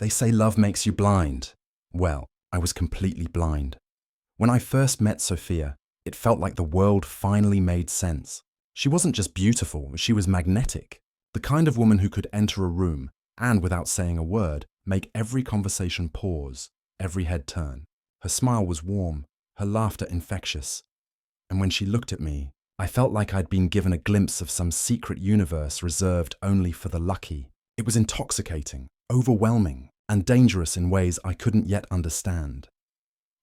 They say love makes you blind. Well, I was completely blind. When I first met Sophia, it felt like the world finally made sense. She wasn't just beautiful, she was magnetic. The kind of woman who could enter a room and, without saying a word, make every conversation pause, every head turn. Her smile was warm, her laughter infectious. And when she looked at me, I felt like I'd been given a glimpse of some secret universe reserved only for the lucky. It was intoxicating, overwhelming, and dangerous in ways I couldn't yet understand.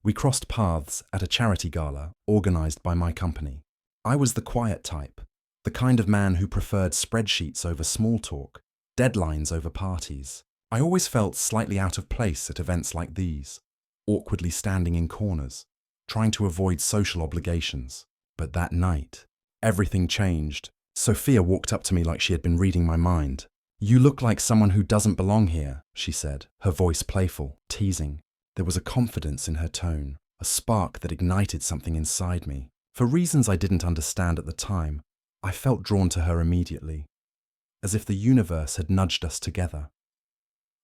We crossed paths at a charity gala organized by my company. I was the quiet type, the kind of man who preferred spreadsheets over small talk, deadlines over parties. I always felt slightly out of place at events like these, awkwardly standing in corners, trying to avoid social obligations. But that night, everything changed. Sophia walked up to me like she had been reading my mind. "You look like someone who doesn't belong here," she said, her voice playful, teasing. There was a confidence in her tone, a spark that ignited something inside me. For reasons I didn't understand at the time, I felt drawn to her immediately, as if the universe had nudged us together.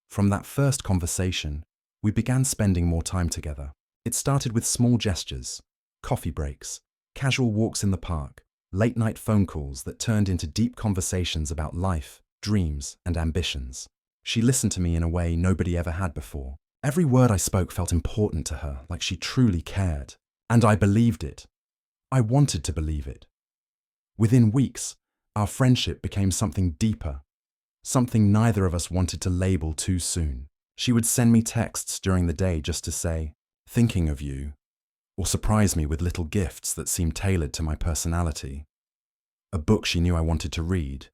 From that first conversation, we began spending more time together. It started with small gestures, coffee breaks, casual walks in the park, late-night phone calls that turned into deep conversations about life, dreams, and ambitions. She listened to me in a way nobody ever had before. Every word I spoke felt important to her, like she truly cared. And I believed it. I wanted to believe it. Within weeks, our friendship became something deeper, something neither of us wanted to label too soon. She would send me texts during the day just to say, "Thinking of you," or surprise me with little gifts that seemed tailored to my personality. A book she knew I wanted to read,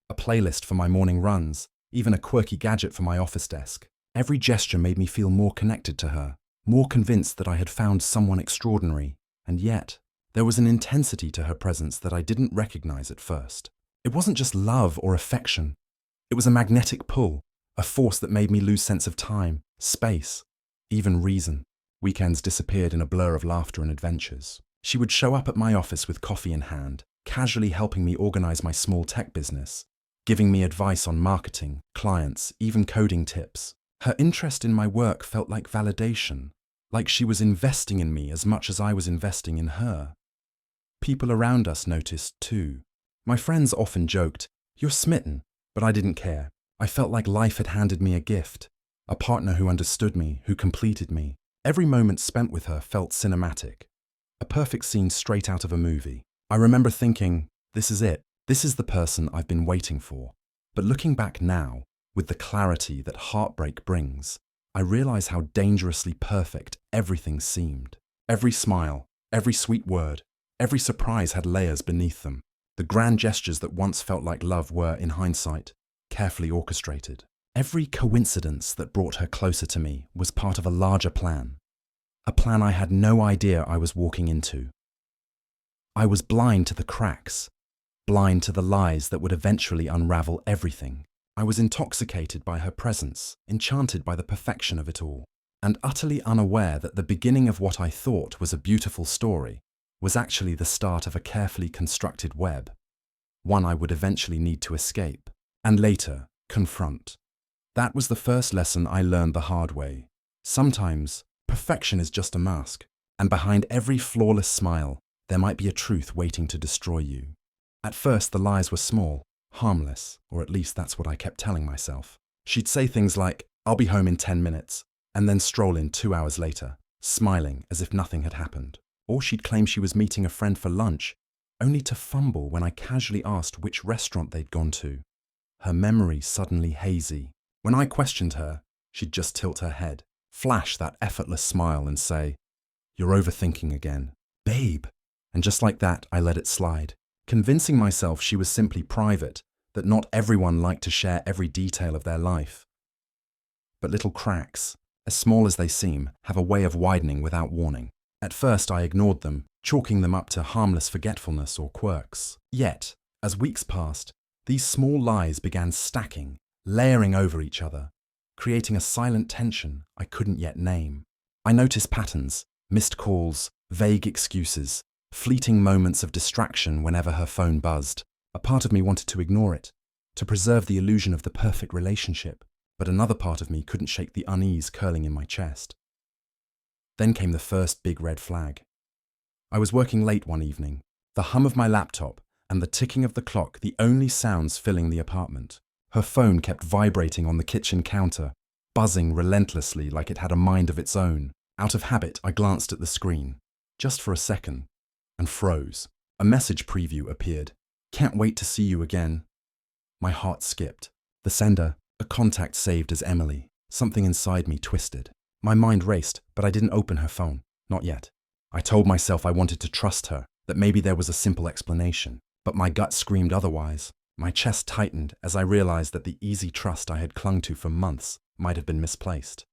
a playlist for my morning runs, even a quirky gadget for my office desk. Every gesture made me feel more connected to her, more convinced that I had found someone extraordinary, and yet, there was an intensity to her presence that I didn't recognize at first. It wasn't just love or affection. It was a magnetic pull, a force that made me lose sense of time, space, even reason. Weekends disappeared in a blur of laughter and adventures. She would show up at my office with coffee in hand, casually helping me organize my small tech business, giving me advice on marketing, clients, even coding tips. Her interest in my work felt like validation, like she was investing in me as much as I was investing in her. People around us noticed too. My friends often joked, "You're smitten," but I didn't care. I felt like life had handed me a gift, a partner who understood me, who completed me. Every moment spent with her felt cinematic, a perfect scene straight out of a movie. I remember thinking, this is it. This is the person I've been waiting for. But looking back now, with the clarity that heartbreak brings, I realize how dangerously perfect everything seemed. Every smile, every sweet word, every surprise had layers beneath them. The grand gestures that once felt like love were, in hindsight, carefully orchestrated. Every coincidence that brought her closer to me was part of a larger plan. A plan I had no idea I was walking into. I was blind to the cracks, blind to the lies that would eventually unravel everything. I was intoxicated by her presence, enchanted by the perfection of it all, and utterly unaware that the beginning of what I thought was a beautiful story was actually the start of a carefully constructed web, one I would eventually need to escape, and later, confront. That was the first lesson I learned the hard way. Sometimes, perfection is just a mask, and behind every flawless smile, there might be a truth waiting to destroy you. At first, the lies were small, harmless, or at least that's what I kept telling myself. She'd say things like, "I'll be home in 10 minutes, and then stroll in 2 hours later, smiling as if nothing had happened. Or she'd claim she was meeting a friend for lunch, only to fumble when I casually asked which restaurant they'd gone to. Her memory suddenly hazy. When I questioned her, she'd just tilt her head, flash that effortless smile and say, "You're overthinking again. Babe." And just like that, I let it slide, convincing myself she was simply private, that not everyone liked to share every detail of their life. But little cracks, as small as they seem, have a way of widening without warning. At first I ignored them, chalking them up to harmless forgetfulness or quirks. Yet, as weeks passed, these small lies began stacking, layering over each other, creating a silent tension I couldn't yet name. I noticed patterns, missed calls, vague excuses, fleeting moments of distraction whenever her phone buzzed. A part of me wanted to ignore it, to preserve the illusion of the perfect relationship. but another part of me couldn't shake the unease curling in my chest. Then came the first big red flag. I was working late one evening, the hum of my laptop and the ticking of the clock the only sounds filling the apartment. Her phone kept vibrating on the kitchen counter, buzzing relentlessly like it had a mind of its own. Out of habit, I glanced at the screen, just for a second, and froze. A message preview appeared. "Can't wait to see you again." My heart skipped. The sender, a contact saved as Emily. Something inside me twisted. My mind raced, but I didn't open her phone. Not yet. I told myself I wanted to trust her, that maybe there was a simple explanation. But my gut screamed otherwise. My chest tightened as I realized that the easy trust I had clung to for months might have been misplaced.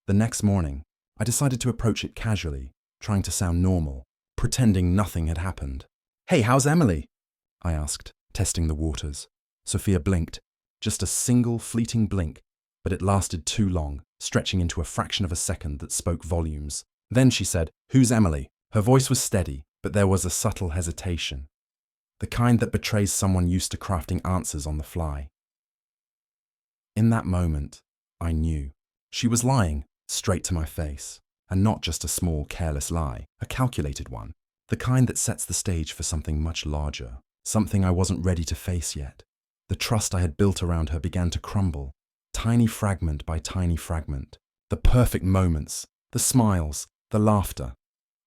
The next morning, I decided to approach it casually, trying to sound normal, pretending nothing had happened. "Hey, how's Emily?" I asked, testing the waters. Sophia blinked. Just a single fleeting blink, but it lasted too long, stretching into a fraction of a second that spoke volumes. Then she said, "Who's Emily?" Her voice was steady, but there was a subtle hesitation. The kind that betrays someone used to crafting answers on the fly. In that moment, I knew. She was lying, straight to my face. And not just a small, careless lie, a calculated one. The kind that sets the stage for something much larger. Something I wasn't ready to face yet. The trust I had built around her began to crumble, tiny fragment by tiny fragment. The perfect moments, the smiles, the laughter,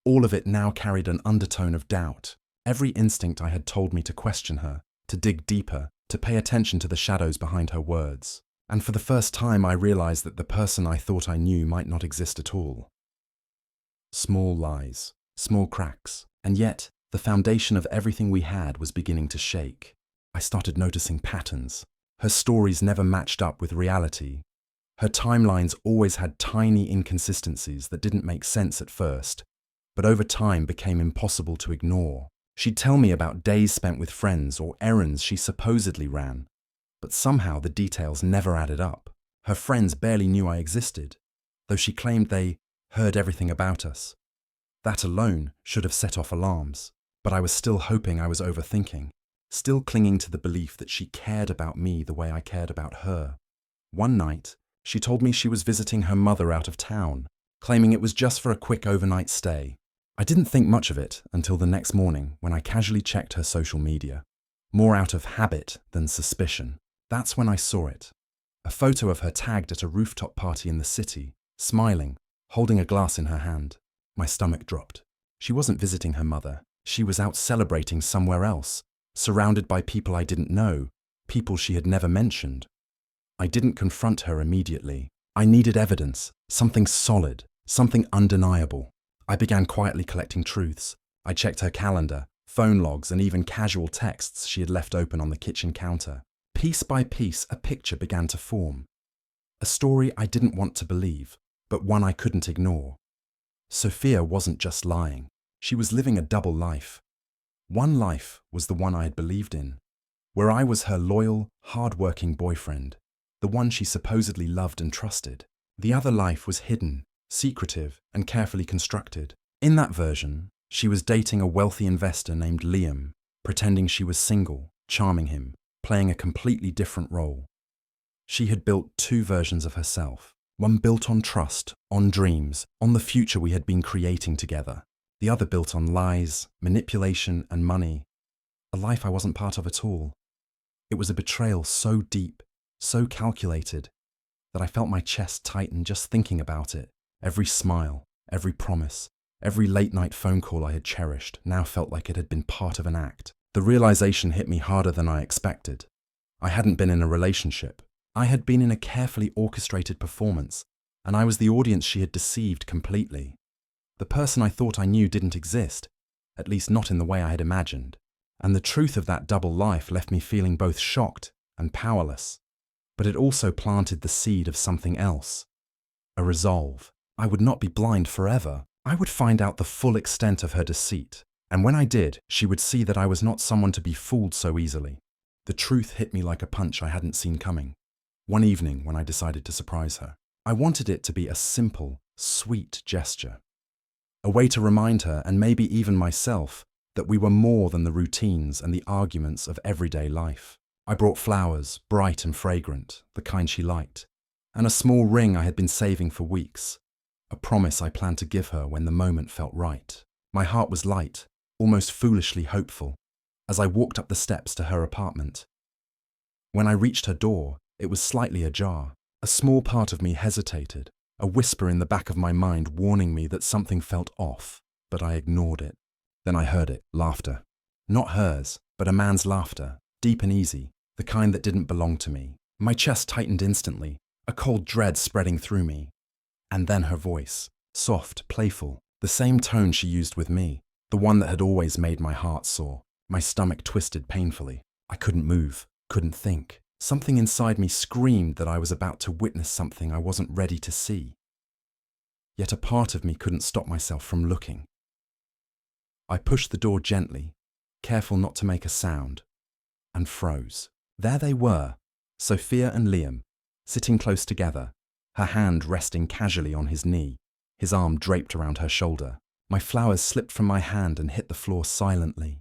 all of it now carried an undertone of doubt. Every instinct I had told me to question her, to dig deeper, to pay attention to the shadows behind her words. And for the first time I realized that the person I thought I knew might not exist at all. Small lies, small cracks, and yet the foundation of everything we had was beginning to shake. I started noticing patterns. Her stories never matched up with reality. Her timelines always had tiny inconsistencies that didn't make sense at first, but over time became impossible to ignore. She'd tell me about days spent with friends or errands she supposedly ran, but somehow the details never added up. Her friends barely knew I existed, though she claimed they heard everything about us. That alone should have set off alarms, but I was still hoping I was overthinking, still clinging to the belief that she cared about me the way I cared about her. One night, she told me she was visiting her mother out of town, claiming it was just for a quick overnight stay. I didn't think much of it until the next morning when I casually checked her social media, more out of habit than suspicion. That's when I saw it. A photo of her tagged at a rooftop party in the city, smiling, holding a glass in her hand. My stomach dropped. She wasn't visiting her mother. She was out celebrating somewhere else, surrounded by people I didn't know, people she had never mentioned. I didn't confront her immediately. I needed evidence, something solid, something undeniable. I began quietly collecting truths. I checked her calendar, phone logs, and even casual texts she had left open on the kitchen counter. Piece by piece, a picture began to form. A story I didn't want to believe, but one I couldn't ignore. Sophia wasn't just lying. She was living a double life. One life was the one I had believed in, where I was her loyal, hard-working boyfriend, the one she supposedly loved and trusted. The other life was hidden, secretive, and carefully constructed. In that version, she was dating a wealthy investor named Liam, pretending she was single, charming him, playing a completely different role. She had built two versions of herself, one built on trust, on dreams, on the future we had been creating together. The other built on lies, manipulation, and money. A life I wasn't part of at all. It was a betrayal so deep, so calculated, that I felt my chest tighten just thinking about it. Every smile, every promise, every late-night phone call I had cherished now felt like it had been part of an act. The realization hit me harder than I expected. I hadn't been in a relationship. I had been in a carefully orchestrated performance, and I was the audience she had deceived completely. The person I thought I knew didn't exist, at least not in the way I had imagined, and the truth of that double life left me feeling both shocked and powerless. But it also planted the seed of something else. A resolve. I would not be blind forever. I would find out the full extent of her deceit, and when I did, she would see that I was not someone to be fooled so easily. The truth hit me like a punch I hadn't seen coming. One evening when I decided to surprise her, I wanted it to be a simple, sweet gesture. A way to remind her, and maybe even myself, that we were more than the routines and the arguments of everyday life. I brought flowers, bright and fragrant, the kind she liked, and a small ring I had been saving for weeks, a promise I planned to give her when the moment felt right. My heart was light, almost foolishly hopeful, as I walked up the steps to her apartment. When I reached her door, it was slightly ajar. A small part of me hesitated, a whisper in the back of my mind warning me that something felt off, but I ignored it. Then I heard it, laughter. Not hers, but a man's laughter, deep and easy, the kind that didn't belong to me. My chest tightened instantly, a cold dread spreading through me. And then her voice, soft, playful, the same tone she used with me, the one that had always made my heart sore. My stomach twisted painfully. I couldn't move, couldn't think. Something inside me screamed that I was about to witness something I wasn't ready to see. Yet a part of me couldn't stop myself from looking. I pushed the door gently, careful not to make a sound, and froze. There they were, Sophia and Liam, sitting close together, her hand resting casually on his knee, his arm draped around her shoulder. My flowers slipped from my hand and hit the floor silently,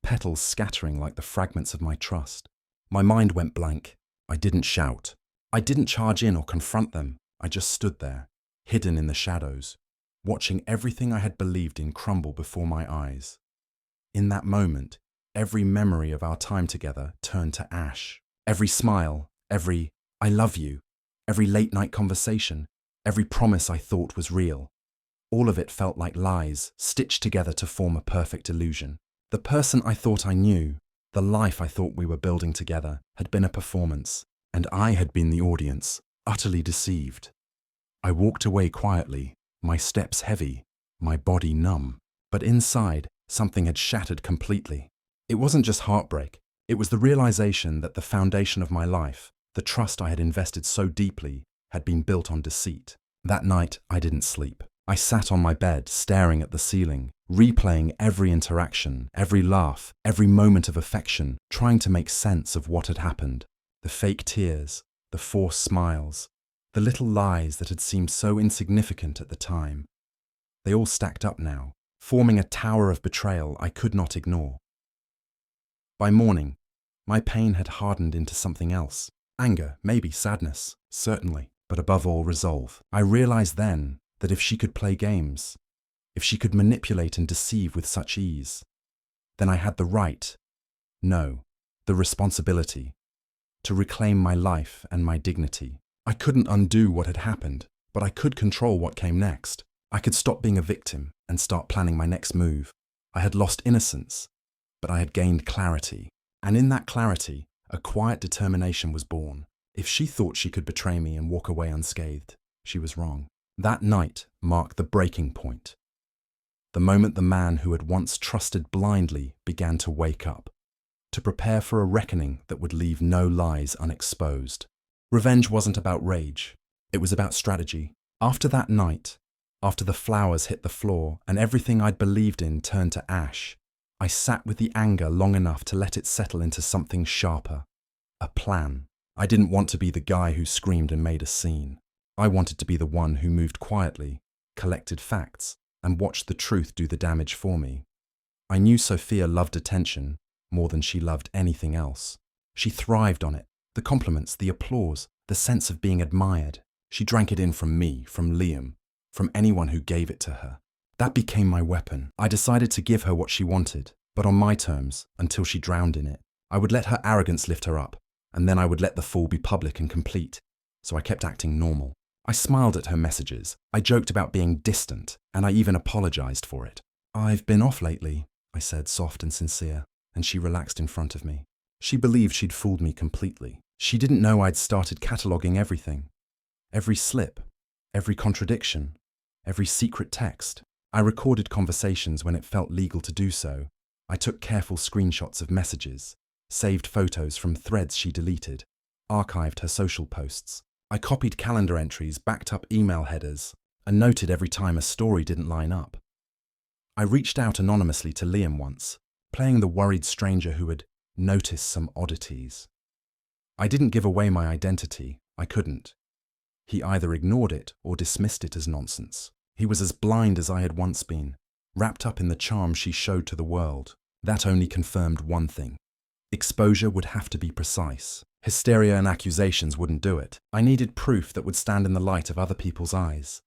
petals scattering like the fragments of my trust. My mind went blank. I didn't shout. I didn't charge in or confront them. I just stood there, hidden in the shadows, watching everything I had believed in crumble before my eyes. In that moment, every memory of our time together turned to ash. Every smile, every "I love you," every late-night conversation, every promise I thought was real. All of it felt like lies, stitched together to form a perfect illusion. The person I thought I knew, the life I thought we were building together, had been a performance, and I had been the audience, utterly deceived. I walked away quietly, my steps heavy, my body numb. But inside, something had shattered completely. It wasn't just heartbreak. It was the realization that the foundation of my life, the trust I had invested so deeply, had been built on deceit. That night, I didn't sleep. I sat on my bed, staring at the ceiling, replaying every interaction, every laugh, every moment of affection, trying to make sense of what had happened. The fake tears, the forced smiles, the little lies that had seemed so insignificant at the time. They all stacked up now, forming a tower of betrayal I could not ignore. By morning, my pain had hardened into something else. Anger, maybe sadness, certainly, but above all resolve. I realized then that if she could play games, if she could manipulate and deceive with such ease, then I had the right, no, the responsibility, to reclaim my life and my dignity. I couldn't undo what had happened, but I could control what came next. I could stop being a victim and start planning my next move. I had lost innocence, but I had gained clarity. And in that clarity, a quiet determination was born. If she thought she could betray me and walk away unscathed, she was wrong. That night marked the breaking point. The moment the man who had once trusted blindly began to wake up, to prepare for a reckoning that would leave no lies unexposed. Revenge wasn't about rage. It was about strategy. After that night, after the flowers hit the floor and everything I'd believed in turned to ash, I sat with the anger long enough to let it settle into something sharper. A plan. I didn't want to be the guy who screamed and made a scene. I wanted to be the one who moved quietly, collected facts, and watched the truth do the damage for me. I knew Sophia loved attention more than she loved anything else. She thrived on it. The compliments, the applause, the sense of being admired. She drank it in from me, from Liam, from anyone who gave it to her. That became my weapon. I decided to give her what she wanted, but on my terms, until she drowned in it. I would let her arrogance lift her up, and then I would let the fall be public and complete. So I kept acting normal. I smiled at her messages. I joked about being distant, and I even apologized for it. "I've been off lately," I said, soft and sincere, and she relaxed in front of me. She believed she'd fooled me completely. She didn't know I'd started cataloguing everything. Every slip, every contradiction, every secret text. I recorded conversations when it felt legal to do so. I took careful screenshots of messages, saved photos from threads she deleted, archived her social posts. I copied calendar entries, backed up email headers, and noted every time a story didn't line up. I reached out anonymously to Liam once, playing the worried stranger who had noticed some oddities. I didn't give away my identity. I couldn't. He either ignored it or dismissed it as nonsense. He was as blind as I had once been, wrapped up in the charm she showed to the world. That only confirmed one thing. Exposure would have to be precise. Hysteria and accusations wouldn't do it. I needed proof that would stand in the light of other people's eyes.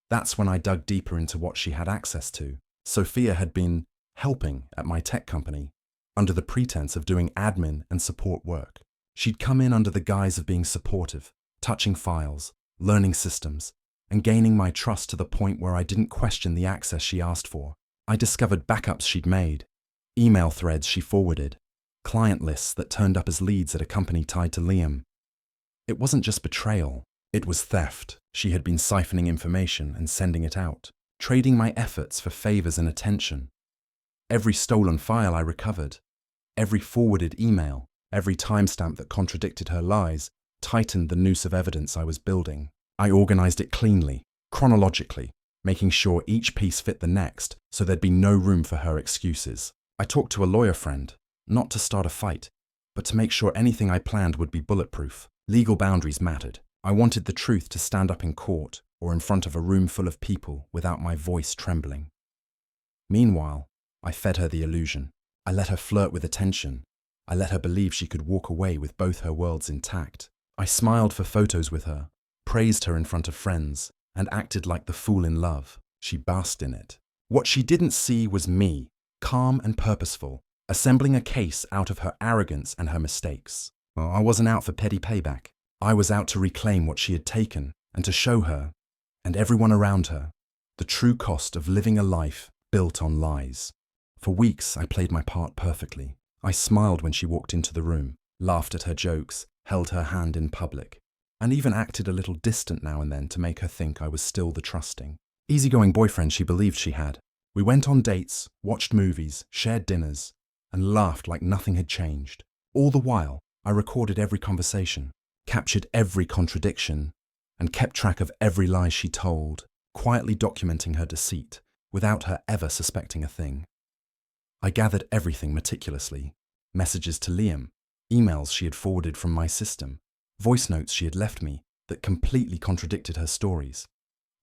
That's when I dug deeper into what she had access to. Sophia had been helping at my tech company under the pretense of doing admin and support work. She'd come in under the guise of being supportive, touching files, learning systems, and gaining my trust to the point where I didn't question the access she asked for. I discovered backups she'd made, email threads she forwarded, client lists that turned up as leads at a company tied to Liam. It wasn't just betrayal, it was theft. She had been siphoning information and sending it out, trading my efforts for favors and attention. Every stolen file I recovered, every forwarded email, every timestamp that contradicted her lies, tightened the noose of evidence I was building. I organized it cleanly, chronologically, making sure each piece fit the next so there'd be no room for her excuses. I talked to a lawyer friend, not to start a fight, but to make sure anything I planned would be bulletproof. Legal boundaries mattered. I wanted the truth to stand up in court or in front of a room full of people without my voice trembling. Meanwhile, I fed her the illusion. I let her flirt with attention. I let her believe she could walk away with both her worlds intact. I smiled for photos with her, praised her in front of friends, and acted like the fool in love. She basked in it. What she didn't see was me, calm and purposeful, assembling a case out of her arrogance and her mistakes. Well, I wasn't out for petty payback. I was out to reclaim what she had taken and to show her, and everyone around her, the true cost of living a life built on lies. For weeks, I played my part perfectly. I smiled when she walked into the room, laughed at her jokes, held her hand in public, and even acted a little distant now and then to make her think I was still the trusting, easygoing boyfriend she believed she had. We went on dates, watched movies, shared dinners, and laughed like nothing had changed. All the while, I recorded every conversation, captured every contradiction, and kept track of every lie she told, quietly documenting her deceit, without her ever suspecting a thing. I gathered everything meticulously. Messages to Liam, emails she had forwarded from my system, voice notes she had left me that completely contradicted her stories.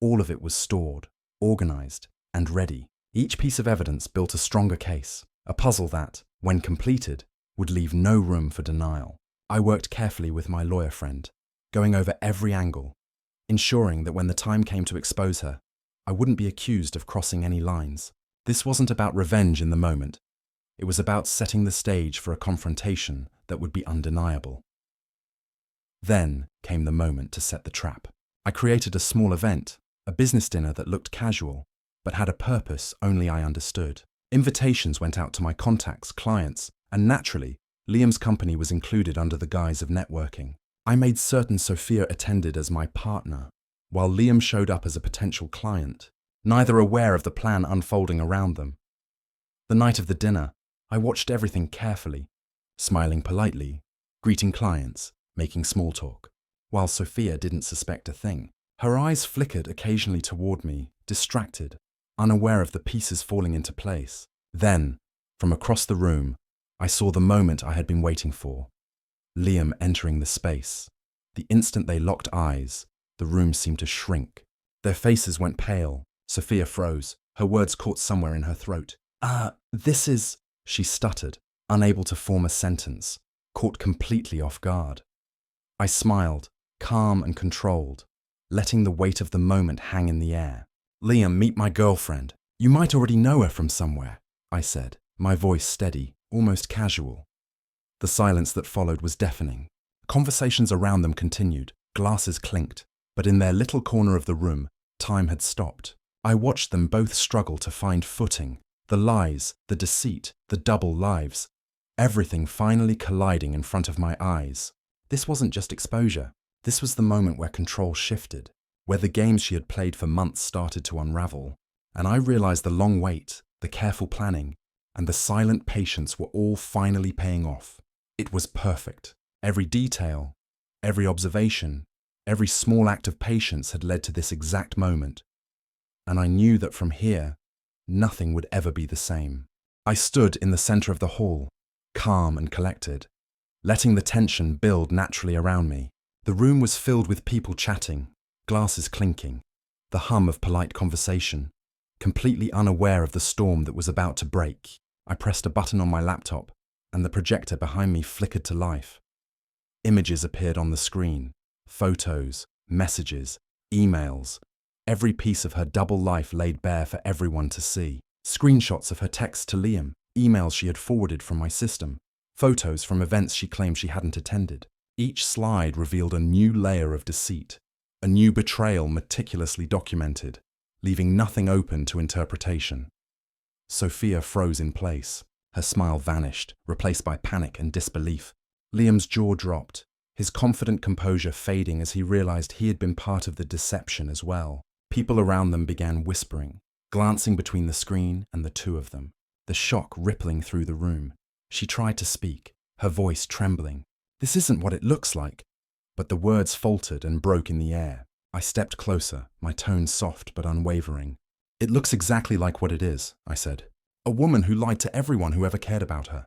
All of it was stored, organized, and ready. Each piece of evidence built a stronger case, a puzzle that, when completed, would leave no room for denial. I worked carefully with my lawyer friend, going over every angle, ensuring that when the time came to expose her, I wouldn't be accused of crossing any lines. This wasn't about revenge in the moment. It was about setting the stage for a confrontation that would be undeniable. Then came the moment to set the trap. I created a small event, a business dinner that looked casual, but had a purpose only I understood. Invitations went out to my contacts, clients, and naturally, Liam's company was included under the guise of networking. I made certain Sophia attended as my partner, while Liam showed up as a potential client, neither aware of the plan unfolding around them. The night of the dinner, I watched everything carefully, smiling politely, greeting clients, making small talk, while Sophia didn't suspect a thing. Her eyes flickered occasionally toward me, distracted, unaware of the pieces falling into place. Then, from across the room, I saw the moment I had been waiting for. Liam entering the space. The instant they locked eyes, the room seemed to shrink. Their faces went pale. Sophia froze. Her words caught somewhere in her throat. This is... She stuttered, unable to form a sentence, caught completely off guard. I smiled, calm and controlled, letting the weight of the moment hang in the air. Liam, meet my girlfriend. You might already know her from somewhere, I said, my voice steady, almost casual. The silence that followed was deafening. Conversations around them continued, glasses clinked, but in their little corner of the room, time had stopped. I watched them both struggle to find footing, the lies, the deceit, the double lives, everything finally colliding in front of my eyes. This wasn't just exposure. This was the moment where control shifted, where the games she had played for months started to unravel, and I realized the long wait, the careful planning, and the silent patience were all finally paying off. It was perfect. Every detail, every observation, every small act of patience had led to this exact moment, and I knew that from here, nothing would ever be the same. I stood in the center of the hall, calm and collected, letting the tension build naturally around me. The room was filled with people chatting, glasses clinking, the hum of polite conversation, completely unaware of the storm that was about to break. I pressed a button on my laptop, and the projector behind me flickered to life. Images appeared on the screen. Photos, messages, emails. Every piece of her double life laid bare for everyone to see. Screenshots of her texts to Liam, emails she had forwarded from my system, photos from events she claimed she hadn't attended. Each slide revealed a new layer of deceit, a new betrayal meticulously documented, leaving nothing open to interpretation. Sophia froze in place. Her smile vanished, replaced by panic and disbelief. Liam's jaw dropped, his confident composure fading as he realized he had been part of the deception as well. People around them began whispering, glancing between the screen and the two of them, the shock rippling through the room. She tried to speak, her voice trembling. "This isn't what it looks like." But the words faltered and broke in the air. I stepped closer, my tone soft but unwavering. "It looks exactly like what it is," I said. "A woman who lied to everyone who ever cared about her."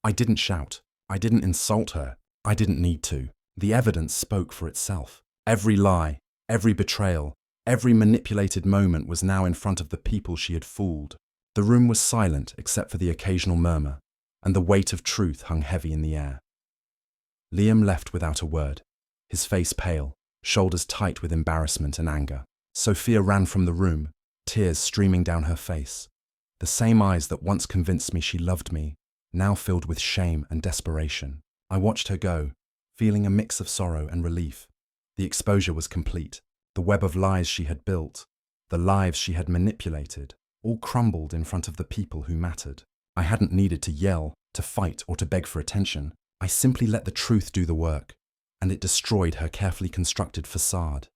I didn't shout. I didn't insult her. I didn't need to. The evidence spoke for itself. Every lie, every betrayal, every manipulated moment was now in front of the people she had fooled. The room was silent except for the occasional murmur, and the weight of truth hung heavy in the air. Liam left without a word, his face pale, shoulders tight with embarrassment and anger. Sophia ran from the room, tears streaming down her face. The same eyes that once convinced me she loved me, now filled with shame and desperation. I watched her go, feeling a mix of sorrow and relief. The exposure was complete. The web of lies she had built, the lives she had manipulated, all crumbled in front of the people who mattered. I hadn't needed to yell, to fight, or to beg for attention. I simply let the truth do the work, and it destroyed her carefully constructed facade.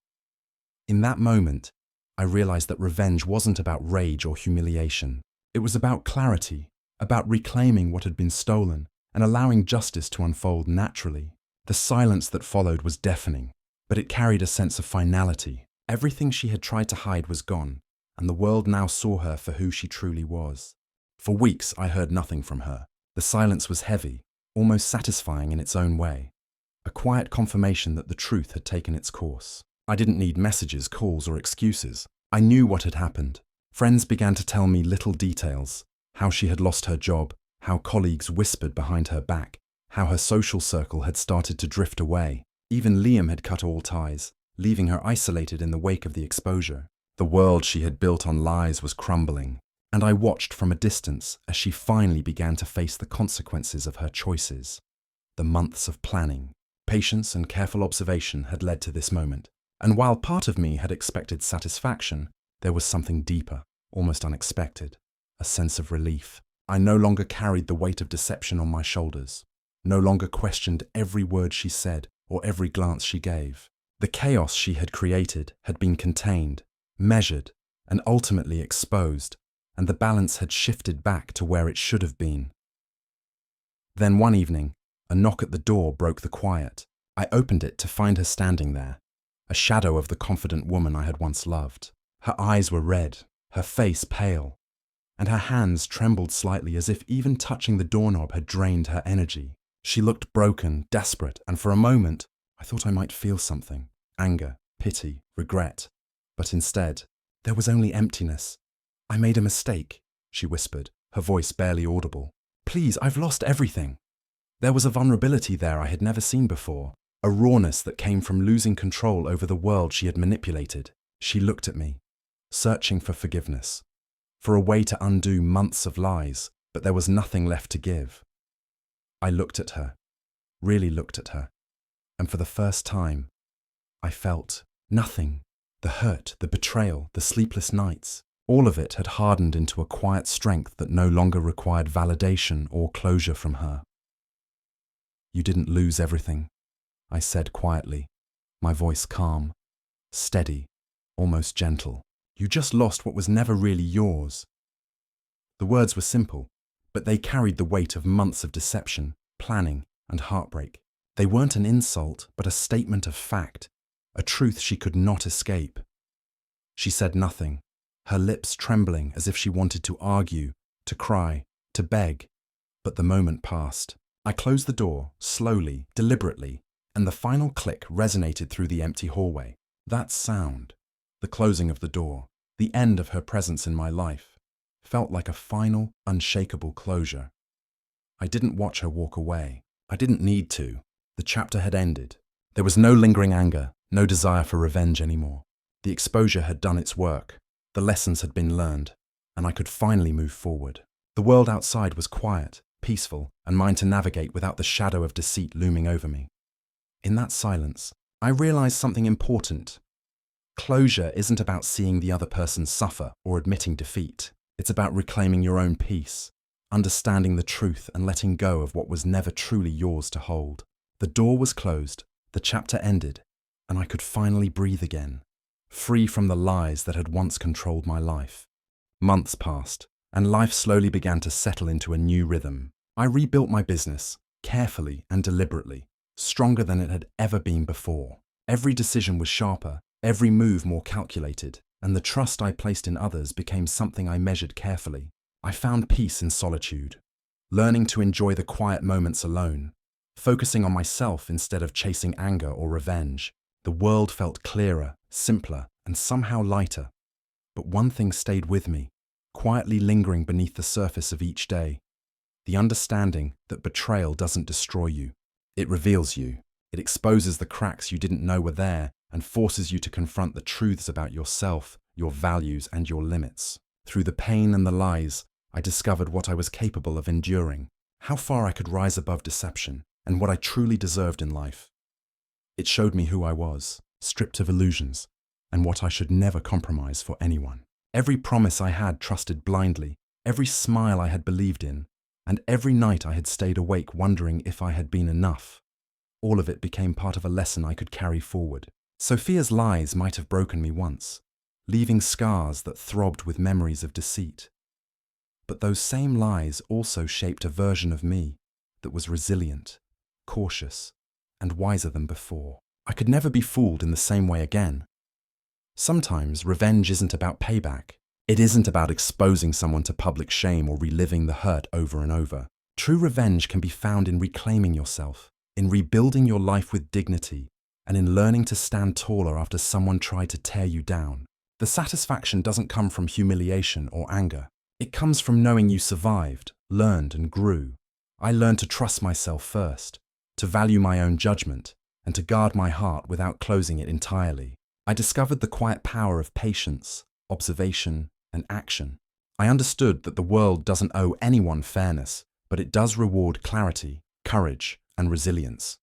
In that moment, I realized that revenge wasn't about rage or humiliation. It was about clarity, about reclaiming what had been stolen and allowing justice to unfold naturally. The silence that followed was deafening, but it carried a sense of finality. Everything she had tried to hide was gone, and the world now saw her for who she truly was. For weeks, I heard nothing from her. The silence was heavy, almost satisfying in its own way, a quiet confirmation that the truth had taken its course. I didn't need messages, calls, or excuses. I knew what had happened. Friends began to tell me little details, how she had lost her job, how colleagues whispered behind her back, how her social circle had started to drift away. Even Liam had cut all ties, leaving her isolated in the wake of the exposure. The world she had built on lies was crumbling, and I watched from a distance as she finally began to face the consequences of her choices. The months of planning, patience, and careful observation had led to this moment, and while part of me had expected satisfaction, there was something deeper, almost unexpected, a sense of relief. I no longer carried the weight of deception on my shoulders, no longer questioned every word she said or every glance she gave. The chaos she had created had been contained, measured, and ultimately exposed, and the balance had shifted back to where it should have been. Then one evening, a knock at the door broke the quiet. I opened it to find her standing there, a shadow of the confident woman I had once loved. Her eyes were red, her face pale, and her hands trembled slightly as if even touching the doorknob had drained her energy. She looked broken, desperate, and for a moment, I thought I might feel something: anger, pity, regret. But instead, there was only emptiness. "I made a mistake," she whispered, her voice barely audible. "Please, I've lost everything." There was a vulnerability there I had never seen before, a rawness that came from losing control over the world she had manipulated. She looked at me, searching for forgiveness, for a way to undo months of lies, but there was nothing left to give. I looked at her, really looked at her, and for the first time, I felt nothing. The hurt, the betrayal, the sleepless nights, all of it had hardened into a quiet strength that no longer required validation or closure from her. "You didn't lose everything," I said quietly, my voice calm, steady, almost gentle. "You just lost what was never really yours." The words were simple, but they carried the weight of months of deception, planning, and heartbreak. They weren't an insult, but a statement of fact, a truth she could not escape. She said nothing, her lips trembling as if she wanted to argue, to cry, to beg. But the moment passed. I closed the door, slowly, deliberately, and the final click resonated through the empty hallway. That sound, the closing of the door, the end of her presence in my life, felt like a final, unshakable closure. I didn't watch her walk away. I didn't need to. The chapter had ended. There was no lingering anger, no desire for revenge anymore. The exposure had done its work. The lessons had been learned, and I could finally move forward. The world outside was quiet, peaceful, and mine to navigate without the shadow of deceit looming over me. In that silence, I realized something important. Closure isn't about seeing the other person suffer or admitting defeat. It's about reclaiming your own peace, understanding the truth and letting go of what was never truly yours to hold. The door was closed, the chapter ended, and I could finally breathe again, free from the lies that had once controlled my life. Months passed, and life slowly began to settle into a new rhythm. I rebuilt my business, carefully and deliberately, stronger than it had ever been before. Every decision was sharper, every move more calculated, and the trust I placed in others became something I measured carefully. I found peace in solitude, learning to enjoy the quiet moments alone, focusing on myself instead of chasing anger or revenge. The world felt clearer, simpler, and somehow lighter. But one thing stayed with me, quietly lingering beneath the surface of each day. The understanding that betrayal doesn't destroy you. It reveals you. It exposes the cracks you didn't know were there and forces you to confront the truths about yourself, your values, and your limits. Through the pain and the lies, I discovered what I was capable of enduring, how far I could rise above deception, and what I truly deserved in life. It showed me who I was, stripped of illusions, and what I should never compromise for anyone. Every promise I had trusted blindly, every smile I had believed in, and every night I had stayed awake wondering if I had been enough. All of it became part of a lesson I could carry forward. Sophia's lies might have broken me once, leaving scars that throbbed with memories of deceit. But those same lies also shaped a version of me that was resilient, cautious, and wiser than before. I could never be fooled in the same way again. Sometimes revenge isn't about payback. It isn't about exposing someone to public shame or reliving the hurt over and over. True revenge can be found in reclaiming yourself, in rebuilding your life with dignity, and in learning to stand taller after someone tried to tear you down. The satisfaction doesn't come from humiliation or anger. It comes from knowing you survived, learned, and grew. I learned to trust myself first, to value my own judgment, and to guard my heart without closing it entirely. I discovered the quiet power of patience, observation, and action. I understood that the world doesn't owe anyone fairness, but it does reward clarity, courage, and resilience.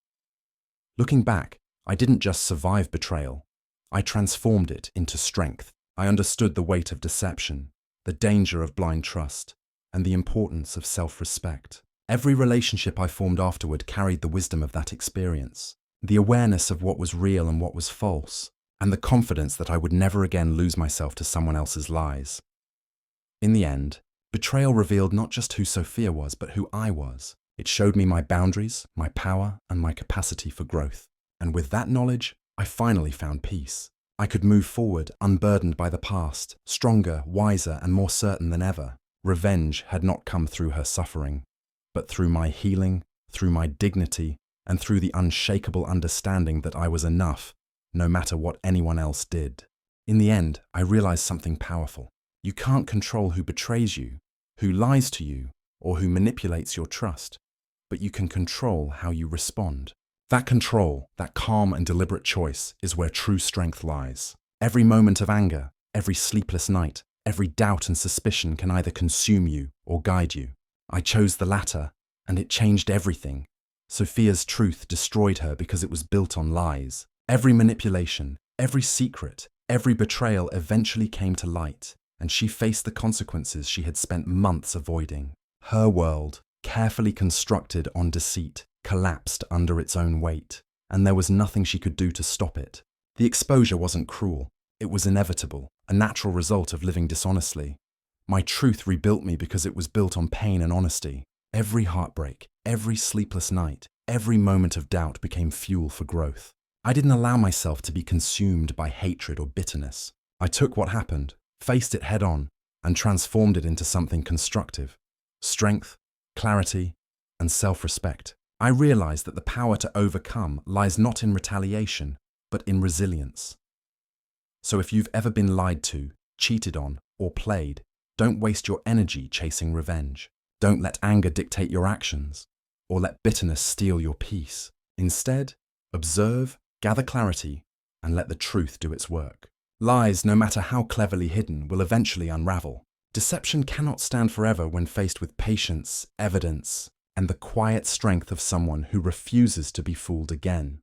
Looking back, I didn't just survive betrayal. I transformed it into strength. I understood the weight of deception, the danger of blind trust, and the importance of self-respect. Every relationship I formed afterward carried the wisdom of that experience, the awareness of what was real and what was false, and the confidence that I would never again lose myself to someone else's lies. In the end, betrayal revealed not just who Sophia was, but who I was. It showed me my boundaries, my power, and my capacity for growth. And with that knowledge, I finally found peace. I could move forward, unburdened by the past, stronger, wiser, and more certain than ever. Revenge had not come through her suffering, but through my healing, through my dignity, and through the unshakable understanding that I was enough, no matter what anyone else did. In the end, I realized something powerful. You can't control who betrays you, who lies to you, or who manipulates your trust, but you can control how you respond. That control, that calm and deliberate choice, is where true strength lies. Every moment of anger, every sleepless night, every doubt and suspicion can either consume you or guide you. I chose the latter, and it changed everything. Sophia's truth destroyed her because it was built on lies. Every manipulation, every secret, every betrayal eventually came to light, and she faced the consequences she had spent months avoiding. Her world, carefully constructed on deceit, collapsed under its own weight, and there was nothing she could do to stop it. The exposure wasn't cruel. It was inevitable, a natural result of living dishonestly. My truth rebuilt me because it was built on pain and honesty. Every heartbreak, every sleepless night, every moment of doubt became fuel for growth. I didn't allow myself to be consumed by hatred or bitterness. I took what happened, faced it head on, and transformed it into something constructive. Strength, clarity, and self-respect. I realized that the power to overcome lies not in retaliation, but in resilience. So if you've ever been lied to, cheated on, or played, don't waste your energy chasing revenge. Don't let anger dictate your actions, or let bitterness steal your peace. Instead, observe, gather clarity, and let the truth do its work. Lies, no matter how cleverly hidden, will eventually unravel. Deception cannot stand forever when faced with patience, evidence, and the quiet strength of someone who refuses to be fooled again.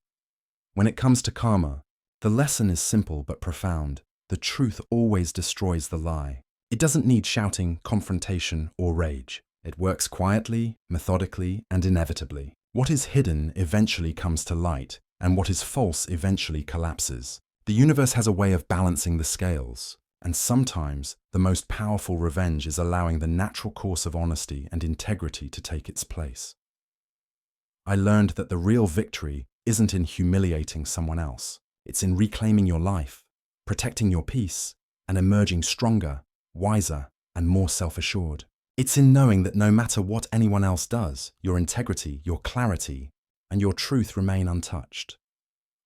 When it comes to karma, the lesson is simple but profound. The truth always destroys the lie. It doesn't need shouting, confrontation, or rage. It works quietly, methodically, and inevitably. What is hidden eventually comes to light, and what is false eventually collapses. The universe has a way of balancing the scales, and sometimes the most powerful revenge is allowing the natural course of honesty and integrity to take its place. I learned that the real victory isn't in humiliating someone else. It's in reclaiming your life, protecting your peace, and emerging stronger, wiser, and more self-assured. It's in knowing that no matter what anyone else does, your integrity, your clarity, and your truth remain untouched.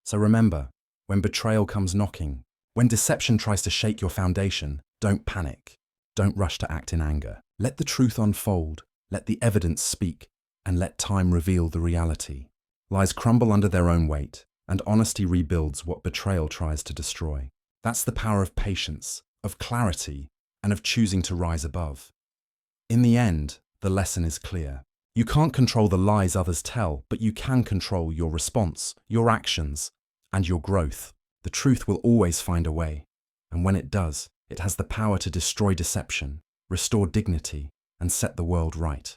So remember, when betrayal comes knocking, when deception tries to shake your foundation, don't panic. Don't rush to act in anger. Let the truth unfold, let the evidence speak, and let time reveal the reality. Lies crumble under their own weight, and honesty rebuilds what betrayal tries to destroy. That's the power of patience, of clarity, and of choosing to rise above. In the end, the lesson is clear. You can't control the lies others tell, but you can control your response, your actions, and your growth. The truth will always find a way, and when it does, it has the power to destroy deception, restore dignity, and set the world right.